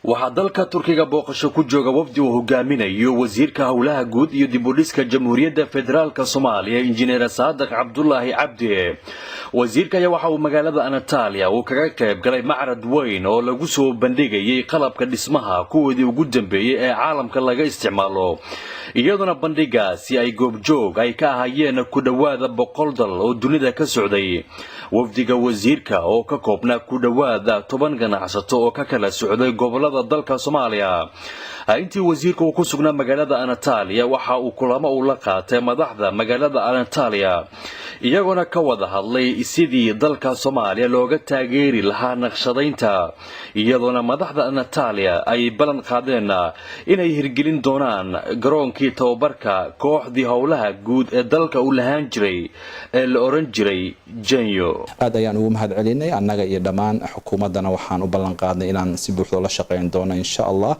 waxaa dalka Turkiga booqasho ku jooga wafdi uu hogaaminayo wasiirka howlaha guud iyo dib u dhiska Jamhuuriyadda Federaalka Soomaaliya Injineer Saadaq Cabdullaahi Cabdi. wasiirka ayaa waxa uu magaalada Antalya uu kaga qayb galay macrad weyn oo lagu soo bandhigayay qalabka dhismaha kuwoodii ugu dambeeyay ee caalamka laga isticmaalo, iyaduna bandhigaasi ay goobjoog ay ka ahayeen ku dhawaada 100 dal oo dunida ka socday. wafdiga wasiirka oo ka koobnaa ku dhawaada 10 ganacsato oo ka kala socday gobolada dalka Soomaaliya. intii wasiirku uu ku sugnaa magaalada Antalya waxa uu kulamo u la qaatay madaxda magaalada Antalya, iyaguna ka wada hadlay sidii dalka Soomaaliya looga taageeri lahaa naqshadaynta, iyaduna madaxda Antalya ay balan qaadeen inay hirgelin doonaan garoonkii tababarka kooxdii howlaha guud ee dalka u lahaan jiray ee la oran jiray Janyo. aad ayaan ugu mahadcelinay annaga iyo dhammaan xukuumadana waxaan u balan qaadnay inaan si buuxda la shaqeyn doono insha Allah.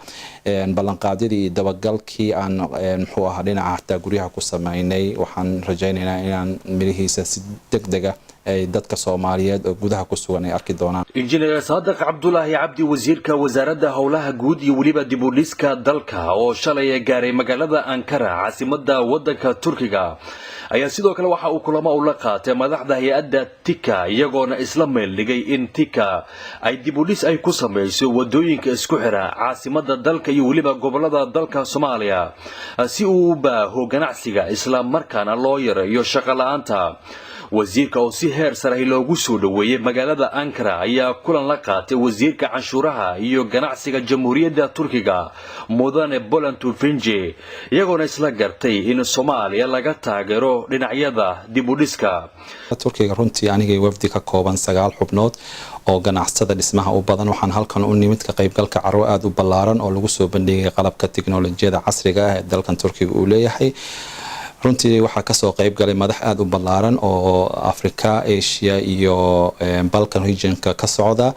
ballanqaadyadii dabagalkii aan muxuu ahaa dhinaca guryaha ku sameynay waxaan rajaynaynaa inaan milihiisa si degdeg ah ay dadka Soomaaliyeed oo gudaha ku sugan ay arki doonaan. Injineer Saadaq Cabdullaahi Cabdi, wasiirka wasaaradda howlaha guud iyo waliba dib u dhiska dalka oo shalay gaaray magaalada Ankara caasimadda waddanka Turkiga, ayaa sidoo kale waxa uu kulamo u la qaatay madaxda hay'adda TIKA, iyagoona isla meel dhigay in TIKA ay dib u dhis ay ku sameyso wadooyinka isku xira caasimadda dalka iyo waliba gobolada dalka Soomaaliya si uu u baaho ganacsiga isla markaana loo yareeyo shaqo la'aanta. wasiirka oo si heer sare loogu soo dhaweeyay magaalada Ankara ayaa kulan la qaatay wasiirka canshuuraha iyo ganacsiga Jamhuuriyadda Turkiga Mudane Bülent Ülkücü, iyagoona isla gartay in Soomaaliya laga taageero dhinacyada dib u dhiska. Turkiga runtii aniga wafdi ka kooban 9 xubnood oo ganacsada dhismaha u badan waxaan halkan u nimid ka qaybgalka carwo aad u ballaaran oo lagu soo bandhigay qalabka tiknoolajiyada casriga ah ee dalkan Turkiga uu leeyahay. runtii waxaa ka soo qayb galay madax aad u ballaaran oo Afrika, Asia iyo Balkan regionka ka socda.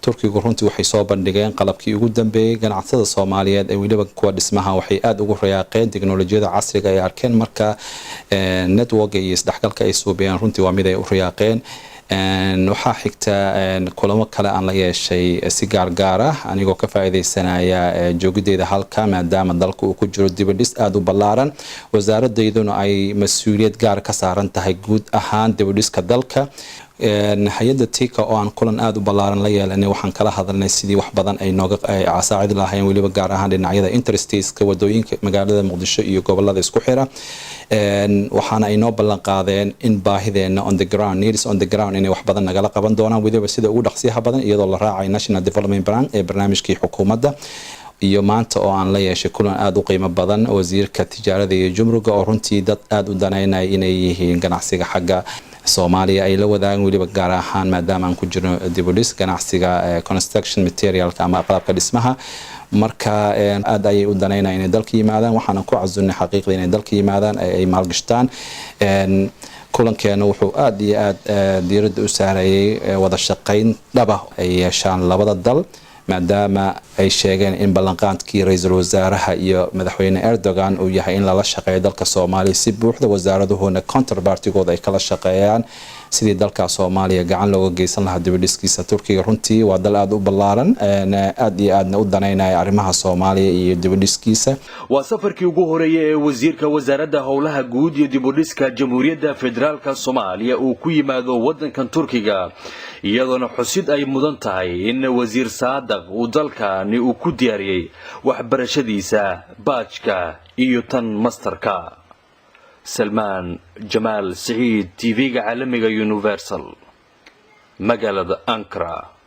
Turkigu runtii waxay soo bandhigeen qalabkii ugu dambeeyay ganacsada Soomaaliyeed ee waliba kuwa dhismaha waxay aad ugu riyaaqeen tiknoolajiyada casriga ay arkeen marka network iyo isdhexgalka ay suubiyeen runtii waa mid ay u riyaaqeen. waxaa xigta kulamo kale aan la yeeshay si gaar ah anigoo ka faa'iideysanaya joogideeda halka maadaama dalka uu ku jiro dib u dhis aad u ballaaran, wasaaradeeduna ay mas'uuliyad gaar ka saaran tahay guud ahaan dib u dhiska dalka. hay'adda TIKA oo aan kulan aad u ballaaran la yeelanay waxaan kala hadalnay sidii wax badan ay nooga casaacid lahayn waliba gaar ahaan dhinacyada interstateska wadooyinka magaalada Muqdisho iyo gobolada isku xira. waxaana ay noo ballan qaadeen in baahideena on the ground needs on the ground inay wax badan nagala qaban doonaan waliba sida ugu dhaqsiyaha badan iyadoo la raacay National Development Plan ee barnaamijkii xukuumadda. iyo maanta oo aan la yeeshay kulan aad u qiimo badan wasiirka tijaarada iyo jumruga oo runtii dad aad u daneynay inay yihiin ganacsiga xagga Soomaaliya ay la wadaagaan waliba gaar ahaan maadaama aan ku jirno dib u dhis ganacsiga construction materialka ama qalabka dhismaha. marka aad ay u daneynay inay dalka yimaadaan, waxaan ku casuunay xaqiiqda inay dalka yimaadaan ay maalgashtaan. kulankeena wuxuu aad iyo aad diiradda u saarayay wada shaqayn dhab ah ay yeeshaan labada dal maadaama ay sheegeen in ballanqaadkii ra'iisul wasaaraha iyo madaxweyne Erdogan uu yahay in la shaqeeyo dalka Soomaaliya si buuxda, wasaaraduhuna counterpartigooda ay kala shaqeeyaan sidii dalka Soomaaliya gacan looga geysan lahaa dib u dhiskiisa. Turkiga runtii waa dal aad u ballaaran aad iyo aadna u daneynaya arrimaha Soomaaliya iyo dib u dhiskiisa. waa safarkii ugu horeeyay ee wasiirka wasaaradda howlaha guud iyo dib u dhiska Jamhuuriyadda Federaalka Soomaaliya uu ku yimaado waddankan Turkiga, iyadoona xusid ay mudan tahay in wasiir Saadaq uu dalkani uu ku diyaariyay waxbarashadiisa baajka iyo tan masterka. سلمان جمال سعيد TV عالمي Universal مقالة أنقرة.